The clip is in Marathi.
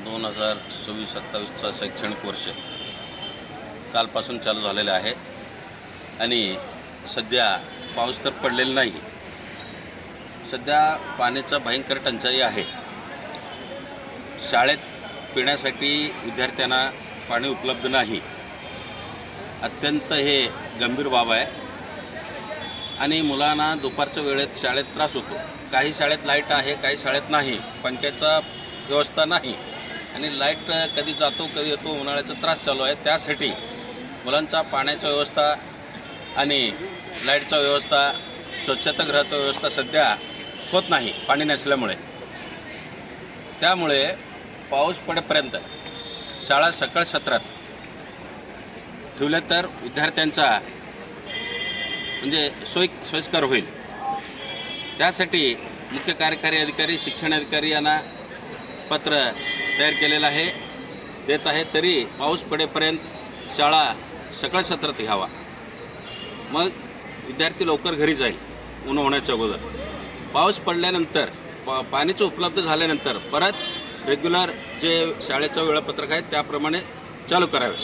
2026-27चा शैक्षणिक वर्ष कालपासून चालू झालेलं आहे आणि सध्या पाऊस तर पडलेला नाही. सध्या पाण्याचा भयंकर टंचाई आहे. शाळेत पिण्यासाठी विद्यार्थ्यांना पाणी उपलब्ध नाही. अत्यंत हे गंभीर बाब आहे आणि मुलांना दुपारच्या वेळेत शाळेत त्रास होतो. काही शाळेत लाईट आहे, काही शाळेत नाही. पंख्याचा व्यवस्था नाही आणि लाईट कधी जातो कधी येतो. उन्हाळ्याचा त्रास चालू आहे. त्यासाठी मुलांचा पाण्याचा व्यवस्था आणि लाईटचा व्यवस्था, स्वच्छतागृहाचा व्यवस्था सध्या होत नाही पाणी नसल्यामुळे. त्यामुळे पाऊस पडेपर्यंत शाळा सकाळ सत्रात ठेवल्या तर विद्यार्थ्यांचा म्हणजे सोयीस्कर होईल. त्यासाठी मुख्य कार्यकारी अधिकारी, शिक्षण अधिकारी यांना पत्र तयार केलेलं आहे, देत आहे. तरी पाऊस पडेपर्यंत शाळा सकाळ सत्रात घ्यावा. मग विद्यार्थी लवकर घरी जाईल ऊन होण्याच्या अगोदर. पाऊस पडल्यानंतर पाणीचं उपलब्ध झाल्यानंतर परत रेग्युलर जे शाळेचं वेळापत्रक आहे त्याप्रमाणे चालू करावे.